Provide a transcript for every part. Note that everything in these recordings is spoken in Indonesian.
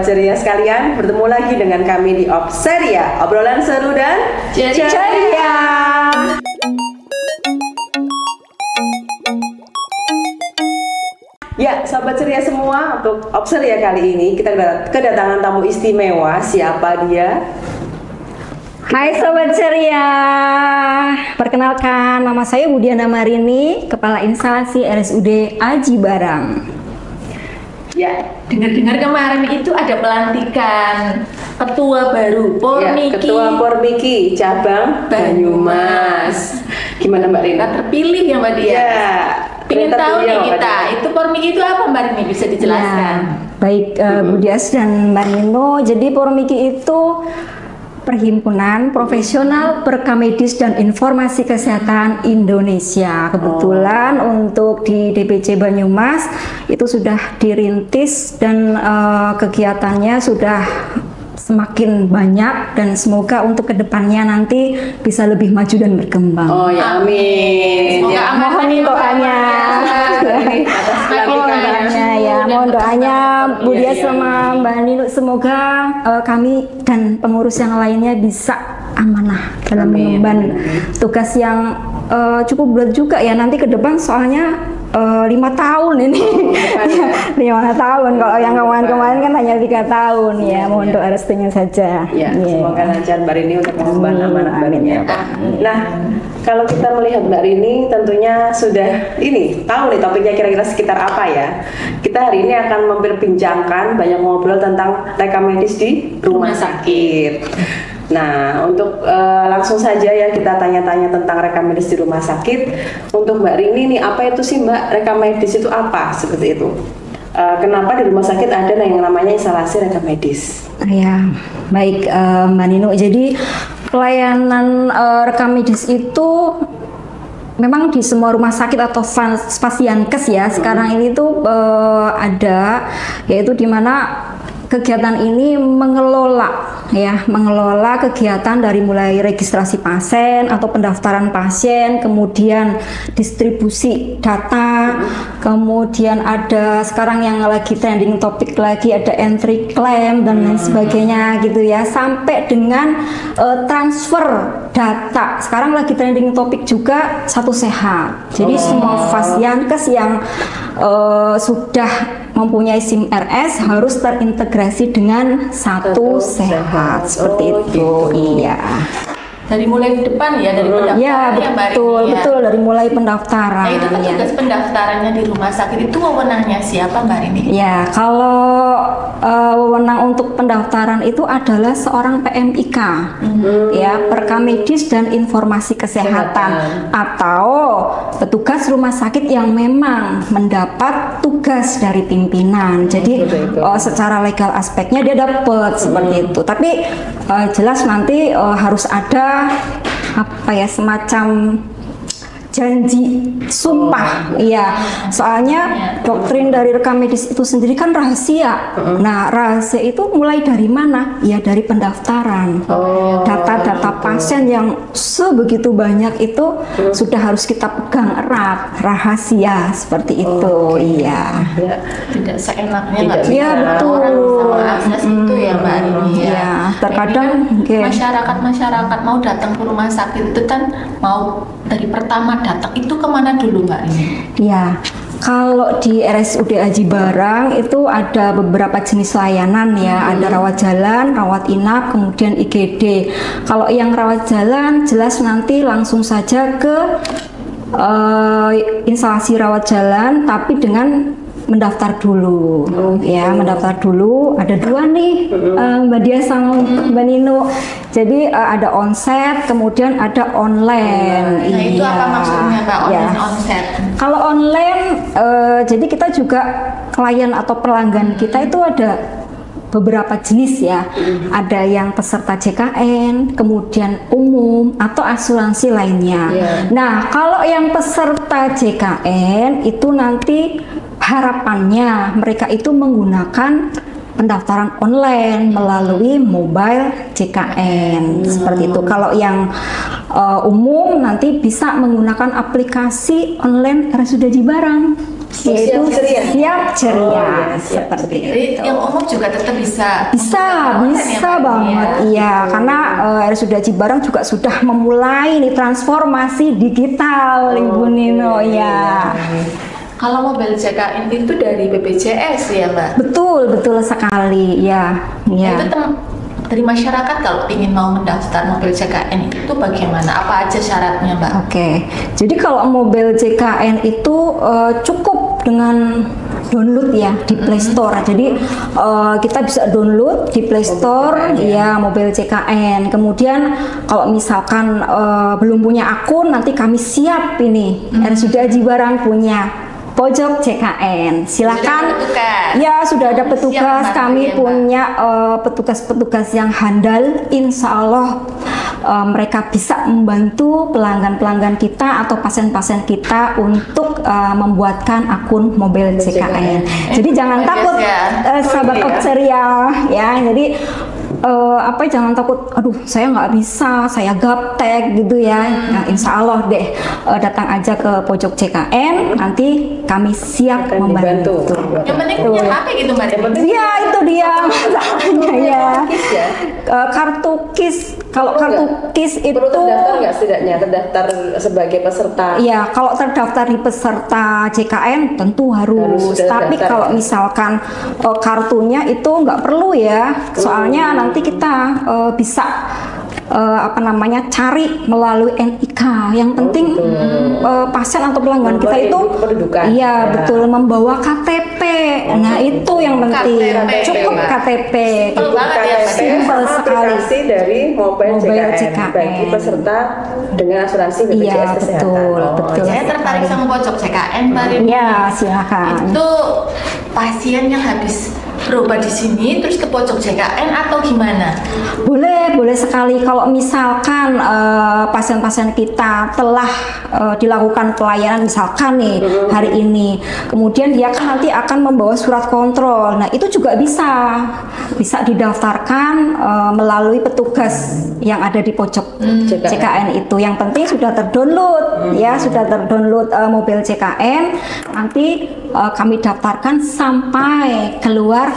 ceria sekalian, bertemu lagi dengan kami di Opseria, obrolan seru dan ceria. Ya, sahabat ceria semua, untuk Opseria kali ini kita kedatangan tamu istimewa. Siapa dia? Hai Sobat Ceria, perkenalkan nama saya Budiana Marini, Kepala Instalasi RSUD Aji Barang. Ya, dengar-dengar kemarin itu ada pelantikan ketua baru Pormiki. Ya, Ketua Pormiki cabang Banyumas. Gimana Mbak Rina? Terpilih ya Mbak Dia. Ya, ingin tahu nih kita, itu Pormiki itu apa Mbak Rini, bisa dijelaskan? Ya, baik Budias dan Mbak Nino, jadi Pormiki itu Perhimpunan Profesional Perkamedis dan Informasi Kesehatan Indonesia. Kebetulan untuk di DPC Banyumas itu sudah dirintis dan kegiatannya sudah semakin banyak dan semoga untuk kedepannya nanti bisa lebih maju dan berkembang. Oh ya, amin. Semoga mohon doanya. Mohon doanya Budia sama Mbak Nino, semoga kami dan pengurus yang lainnya bisa amanah dalam mengemban tugas yang cukup berat juga ya nanti ke depan, soalnya 5 tahun ini. 5 tahun, kalau yang kemarin-kemarin kan hanya 3 tahun ya. Mohon doa restunya saja. Ya, semoga lancar Mbak Rini untuk mengemban amanah barunya. Nah, kalau kita melihat Mbak Rini tentunya sudah tahu nih topiknya kira-kira sekitar apa ya. Kita hari ini akan memperbincangkan, banyak ngobrol tentang rekam medis di rumah sakit. Nah, untuk langsung saja ya kita tanya-tanya tentang rekam medis di rumah sakit. Untuk Mbak Rini nih, apa itu sih Mbak rekam medis itu apa? Seperti itu. Kenapa di rumah sakit ada yang namanya instalasi rekam medis? Ya, baik Mbak Nino. Jadi pelayanan rekam medis itu memang di semua rumah sakit atau Fasiankes ya. Sekarang ini tuh ada, yaitu di mana kegiatan ini mengelola kegiatan dari mulai registrasi pasien atau pendaftaran pasien, kemudian distribusi data, kemudian ada sekarang yang lagi trending topik lagi ada entry claim dan lain sebagainya gitu ya, sampai dengan transfer data. Sekarang lagi trending topik juga Satu Sehat. Jadi semua Fasiankes yang sudah mempunyai SIM RS harus terintegrasi dengan Satu Sehat, seperti itu. Gitu. Iya. Dari mulai depan ya, dari pendaftaran ya, betul, ya. betul, dari mulai pendaftaran. Nah, itu tugas pendaftarannya di rumah sakit itu wewenangnya siapa Mbak Rini? Ya, kalau wewenang untuk pendaftaran itu adalah seorang PMIK, ya, Perkamedis dan Informasi Kesehatan, atau petugas rumah sakit yang memang mendapat tugas dari pimpinan. Jadi secara legal aspeknya dia dapat seperti itu. Tapi jelas nanti harus ada semacam janji sumpah, iya. Soalnya doktrin dari rekam medis itu sendiri kan rahasia. Nah, rahasia itu mulai dari mana? Ya dari pendaftaran. Data-data pasien yang sebegitu banyak itu sudah harus kita pegang erat, rahasia seperti itu. Iya. Tidak seenaknya nggak bisa. Iya, betul. Sama akses itu ya Mbak Rini ya. Iya, terkadang masyarakat mau datang ke rumah sakit itu kan mau dari pertama datang itu kemana dulu Mbak Rini? Ya, kalau di RSUD Aji Barang itu ada beberapa jenis layanan ya, ada rawat jalan, rawat inap, kemudian IGD. Kalau yang rawat jalan jelas nanti langsung saja ke instalasi rawat jalan, tapi dengan mendaftar dulu, ya, mendaftar dulu. Ada 2 nih, Mbak Dia sama Mbak Nino. Jadi ada onset, kemudian ada online. Nah, itu apa maksudnya Mbak onset? Kalau online, jadi kita juga klien atau pelanggan kita itu ada beberapa jenis ya. Ada yang peserta JKN, kemudian umum atau asuransi lainnya. Nah, kalau yang peserta JKN itu nanti harapannya mereka itu menggunakan pendaftaran online melalui mobile JKN seperti itu. Kalau yang umum nanti bisa menggunakan aplikasi online RSUD Aji Barang. yaitu siap ceria. siap ceria, Oh, iya, siap seperti Jadi itu. yang umum juga tetap bisa. Bisa menggunakan banget, ya. iya. Karena RSUD Aji Barang juga sudah memulai nih transformasi digital, Ibu Nino, ya. Kalau mobil JKN itu dari BPJS ya Mbak? Betul sekali, ya. Itu dari masyarakat kalau ingin mau mendaftar mobil JKN itu bagaimana? Apa aja syaratnya Mbak? Oke, jadi kalau mobil JKN itu cukup dengan download ya di Play Store. Jadi kita bisa download di Play Store ya mobil JKN. Kemudian kalau misalkan belum punya akun, nanti kami siap ini RSUD Aji Barang punya pojok JKN. Silakan. Ya, sudah ada petugas. Kami punya petugas-petugas yang handal. Insya Allah mereka bisa membantu pelanggan-pelanggan kita atau pasien-pasien kita untuk membuatkan akun mobil JKN. Jadi jangan takut, sahabat Opceria ya. Jadi jangan takut, aduh saya nggak bisa, saya gaptek gitu ya. Nah, insya Allah deh datang aja ke pojok JKN, nanti kami siap membantu. Yang penting punya HP gitu Mbak. Iya, itu dia masalahnya ya. Kartu KIS, kalau kartu KIS itu perlu terdaftar nggak setidaknya, terdaftar sebagai peserta? Iya, kalau terdaftar di peserta JKN tentu harus. Tapi kalau misalkan kartunya itu nggak perlu ya, soalnya nanti kita bisa cari melalui NIK. Yang penting pasien atau pelanggan kita itu iya betul membawa KTP. Nah, itu yang penting. Cukup KTP. Simpel sekali. Aplikasi dari mobil JKN bagi peserta dengan asuransi BPJS Kesehatan. Betul. Saya tertarik sama pojok JKN Mbak Rini. Ya, silakan. Itu pasien yang habis berobat di sini terus ke pojok JKN atau gimana? Boleh sekali. Kalau misalkan pasien-pasien kita telah dilakukan pelayanan misalkan nih hari ini, kemudian dia kan nanti akan membawa surat kontrol. Nah, itu juga bisa didaftarkan melalui petugas yang ada di pojok JKN itu. Yang penting sudah terdownload ya, sudah terdownload mobil JKN. Nanti kami daftarkan sampai keluar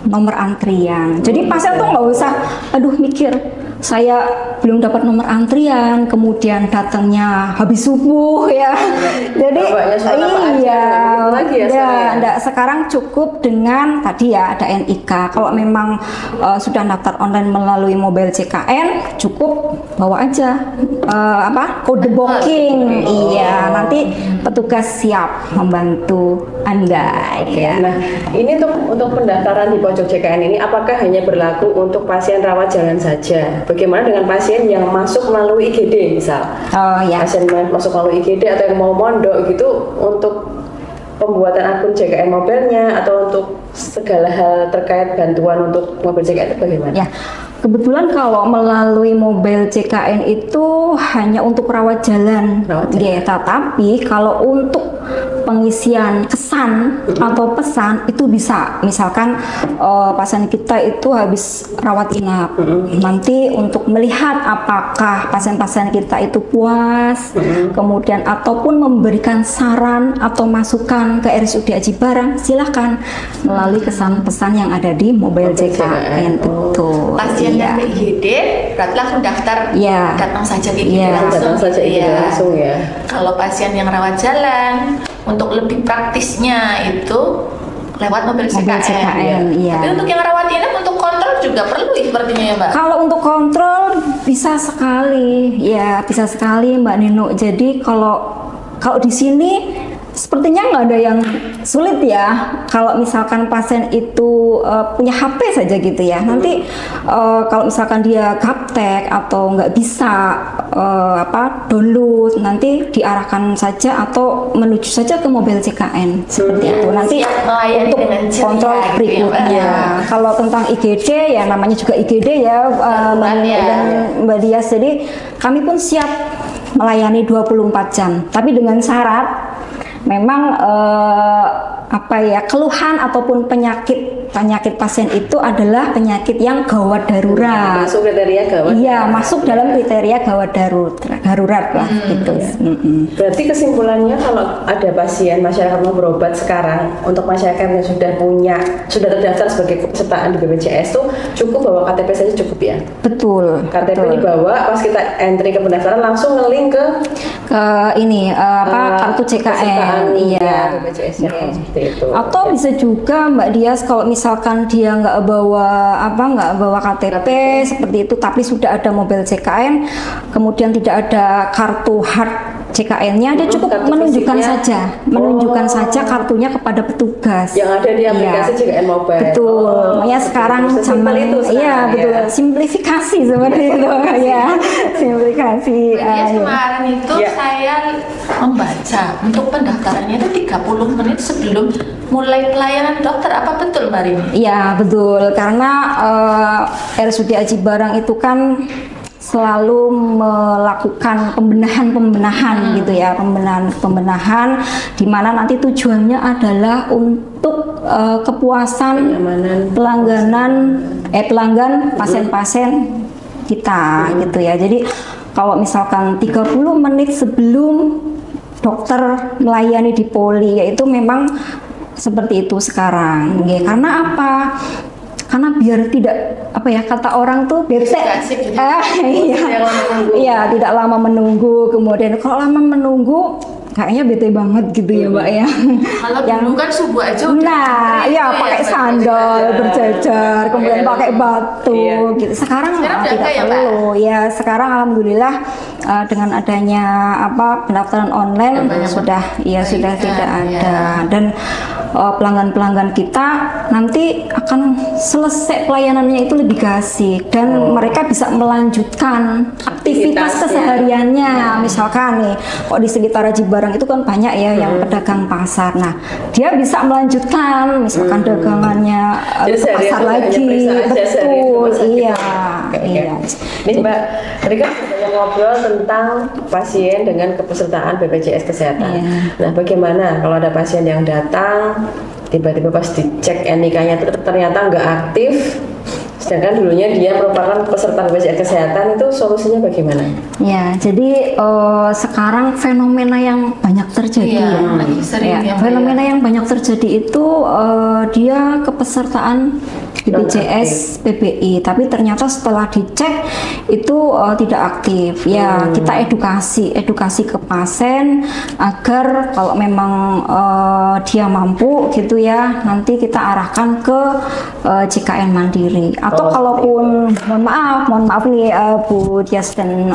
nomor antrian. Jadi pasien tuh nggak usah mikir saya belum dapat nomor antrian, kemudian datangnya habis subuh ya. Jadi enggak, sekarang cukup dengan tadi ya ada NIK. Kalau memang sudah daftar online melalui mobil JKN, cukup bawa aja kode booking. Iya, nanti petugas siap membantu Anda ya. Nah, ini untuk pendaftaran di pojok JKN ini apakah hanya berlaku untuk pasien rawat jalan saja? Bagaimana dengan pasien yang masuk melalui IGD misal? Pasien masuk melalui IGD atau yang mau mondok gitu, untuk pembuatan akun JKN mobilnya atau untuk segala hal terkait bantuan untuk mobil JKN itu bagaimana? Ya, kebetulan kalau melalui mobil JKN itu hanya untuk rawat jalan. Ya, tapi kalau untuk pengisian kesan atau pesan itu bisa. Misalkan pasien kita itu habis rawat inap, nanti untuk melihat apakah pasien-pasien kita itu puas, kemudian ataupun memberikan saran atau masukan ke RSUD Aji Barang, silahkan melalui kesan pesan yang ada di mobil JKN. Betul. Pasien yang ke IGD berarti langsung daftar, datang saja ke IGD langsung ya. Kalau pasien yang rawat jalan, untuk lebih praktisnya itu lewat mobil JKN. Tapi untuk yang rawat inap, untuk kontrol juga perlu sepertinya ya Mbak? Kalau untuk kontrol bisa sekali, ya bisa sekali Mbak Nino. Jadi kalau di sini sepertinya nggak ada yang sulit ya. Kalau misalkan pasien itu punya HP saja gitu ya, nanti kalau misalkan dia gaptek atau nggak bisa download, nanti diarahkan saja atau menuju saja ke mobil JKN seperti itu. Nanti untuk kontrol berikutnya. Kalau tentang IGD ya namanya juga IGD ya, Mbak Dias. Jadi kami pun siap melayani 24 jam, tapi dengan syarat memang apa ya, keluhan ataupun penyakit pasien itu adalah penyakit yang gawat darurat. Masuk kriteria gawat. Iya, masuk dalam kriteria gawat darurat lah gitu. Berarti kesimpulannya kalau ada pasien masyarakat mau berobat sekarang, untuk masyarakat yang sudah terdaftar sebagai kepesertaan di BPJS tuh cukup bawa KTP saja cukup ya? Betul. KTP betul. dibawa, pas kita entry ke pendaftaran langsung nge-link ke ini kartu CKN. Iya. BPJS seperti itu. Atau bisa juga Mbak Dias, kalau misalkan dia nggak bawa KTP seperti itu, tapi sudah ada mobil CKN, kemudian tidak ada kartu hard CKN-nya, dia cukup menunjukkan saja kartunya kepada petugas yang ada di aplikasi CKN Mobile. Betul. Makanya sekarang zaman betul, simplifikasi seperti itu ya. Simplifikasi. Kemarin itu saya membaca untuk pendaftarannya itu 30 menit sebelum mulai pelayanan dokter. Apa betul Mbak Rini? Iya betul, karena RSUD Aji Barang itu kan selalu melakukan pembenahan gitu ya, pembenahan di mana nanti tujuannya adalah untuk kepuasan pelanggan pasien-pasien kita gitu ya. Jadi kalau misalkan 30 menit sebelum dokter melayani di poli, yaitu memang seperti itu sekarang. Karena apa? Karena biar tidak kata orang tuh bete, tidak lama menunggu. Kemudian kalau lama menunggu kayaknya bete banget gitu ya Mbak ya. Kalau dulu kan subuh aja udah pakai sandal berjajar, kemudian pakai batu gitu. Sekarang tidak perlu ya. Sekarang alhamdulillah dengan adanya pendaftaran online sudah tidak ada, dan pelanggan-pelanggan kita nanti akan selesai pelayanannya itu lebih asik, dan mereka bisa melanjutkan aktivitas kesehariannya. Misalkan nih, kok di sekitar Aji Barang itu kan banyak ya yang pedagang pasar. Nah, dia bisa melanjutkan misalkan dagangannya ke pasar lagi. Betul, iya. Nih Mbak, tadi kan sudah ngobrol tentang pasien dengan kepesertaan BPJS Kesehatan. Nah, bagaimana kalau ada pasien yang datang tiba-tiba pas dicek NIK-nya ternyata nggak aktif, sedangkan dulunya dia merupakan peserta BPJS Kesehatan, itu solusinya bagaimana? Ya, jadi sekarang fenomena yang banyak terjadi fenomena yang banyak terjadi itu dia kepesertaan BPJS PBI, tapi ternyata setelah dicek itu tidak aktif. Ya, kita edukasi ke pasien agar kalau memang dia mampu gitu ya, nanti kita arahkan ke JKN Mandiri. Atau kalaupun mohon maaf nih Bu Dias dan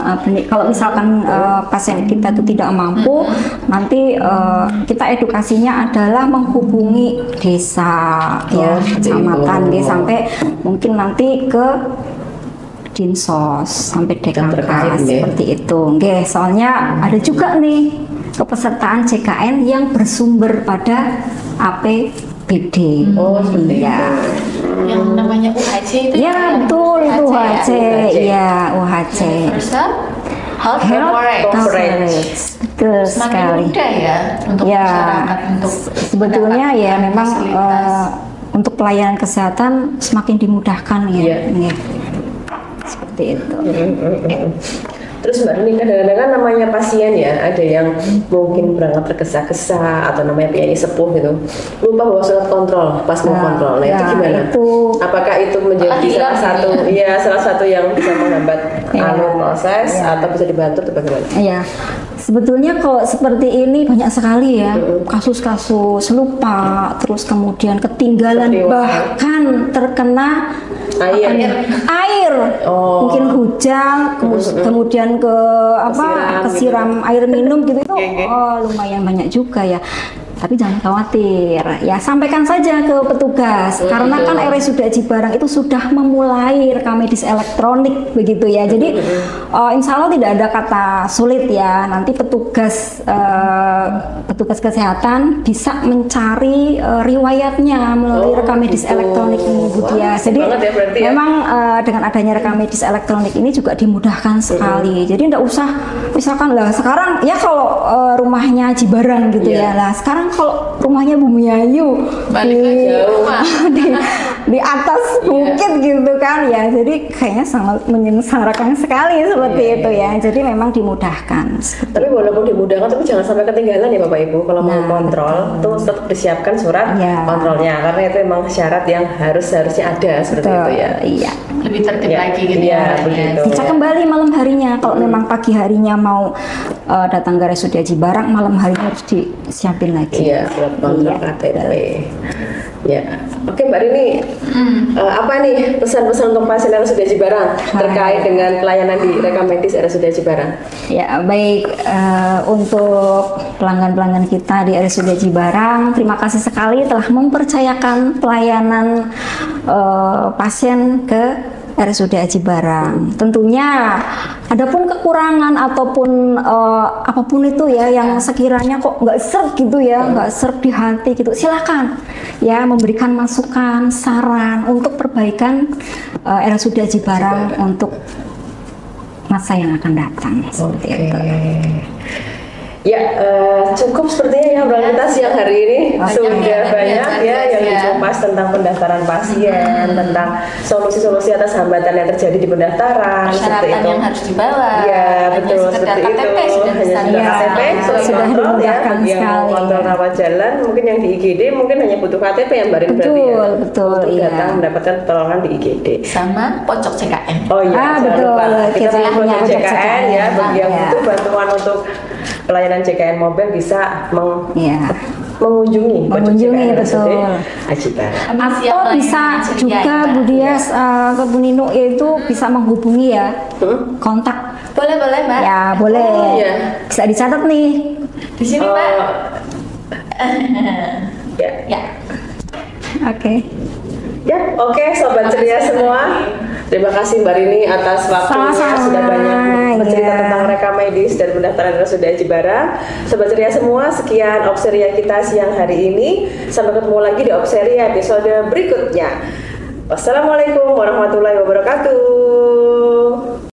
kalau misalkan pasien kita itu tidak mampu, nanti kita edukasinya adalah menghubungi desa, kecamatan, sampai mungkin nanti ke Dinsos sampai DKK seperti itu. Soalnya ada juga nih kepesertaan JKN yang bersumber pada APBD. Yang namanya UHC itu betul, itu UHC. UHC. Health Coverage. Betul sekali. Mudah ya untuk masyarakat untuk sebetulnya memang untuk pelayanan kesehatan semakin dimudahkan seperti itu. Terus Mbak Rini, kadang-kadang namanya pasien ya, ada yang mungkin berangkat tergesa-gesa atau namanya penyanyi sepuh gitu, lupa bawa surat kontrol pas mau kontrol. Nah, itu gimana? Apakah itu menjadi salah satu yang bisa menghambat alur proses atau bisa dibantu atau bagaimana? Sebetulnya kalau seperti ini banyak sekali ya kasus-kasus lupa, terus kemudian ketinggalan, bahkan terkena air. Mungkin hujan, kemudian kesiram air minum gitu, itu lumayan banyak juga ya. Tapi jangan khawatir, ya sampaikan saja ke petugas karena kan RSUD Aji Barang itu sudah memulai rekam medis elektronik begitu ya. Jadi insya Allah tidak ada kata sulit ya. Nanti petugas kesehatan bisa mencari riwayatnya melalui rekam medis elektronik ini, Bu Dia. Jadi memang dengan adanya rekam medis elektronik ini juga dimudahkan sekali. Jadi tidak usah misalkan lah sekarang ya kalau rumahnya Aji Barang gitu ya lah. Sekarang kalau rumahnya Bu Miayu di atas bukit gitu kan ya, jadi kayaknya sangat menyengsarakan sekali seperti itu ya. Jadi memang dimudahkan. Tapi walaupun dimudahkan, tapi jangan sampai ketinggalan ya Bapak Ibu. Kalau mau kontrol, tuh tetap disiapkan surat kontrolnya, karena itu memang syarat yang harusnya ada seperti itu ya. Iya. Lebih tertib lagi gitu ya. Bisa kembali malam harinya. Kalau memang pagi harinya mau datang ke RSUD Aji Barang, malam harinya harus disiapin lagi. Iya, buat kontrol KTP. Ya, oke Mbak Rini, apa nih pesan-pesan untuk pasien RSUD Aji Barang terkait dengan pelayanan di rekam medis RSUD Aji Barang? Ya, baik, untuk pelanggan-pelanggan kita di RSUD Aji Barang, terima kasih sekali telah mempercayakan pelayanan pasien ke RSUD Aji Barang. Tentunya adapun kekurangan ataupun apapun itu ya yang sekiranya kok nggak serp gitu ya, nggak serp di hati gitu, silakan ya memberikan masukan, saran untuk perbaikan RSUD Aji Barang untuk masa yang akan datang seperti itu. Ya, cukup sepertinya ya obrolan siang hari ini. Sudah banyak ya yang dikupas tentang pendaftaran pasien, tentang solusi-solusi atas hambatan yang terjadi di pendaftaran, seperti itu. Yang harus dibawa. Ya, betul seperti itu. Hanya KTP sudah dimudahkan sekali. Yang kontrol rawat jalan, mungkin yang di IGD mungkin hanya butuh KTP yang Mbak Rini berarti ya. Betul, untuk datang mendapatkan pertolongan di IGD. Sama pojok CKN. Oh iya, betul. Kita punya pojok CKN ya, bagi yang butuh bantuan untuk pelayanan CKN mobil bisa mengunjungi betul. Aji Barang. Atau bisa juga Bu Dias ke Bu Nino itu bisa menghubungi ya kontak. Boleh Mbak. Ya boleh. Bisa dicatat nih di sini Mbak. Ya. Oke. Ya, oke Sobat Ceria semua. Terima kasih Mbak Rini atas waktunya, sudah banyak bercerita tentang rekam medis dan pendaftaran RSUD Aji Barang. Sobat Ceria semua, sekian Opseria kita siang hari ini. Sampai ketemu lagi di Opseria episode berikutnya. Wassalamualaikum warahmatullahi wabarakatuh.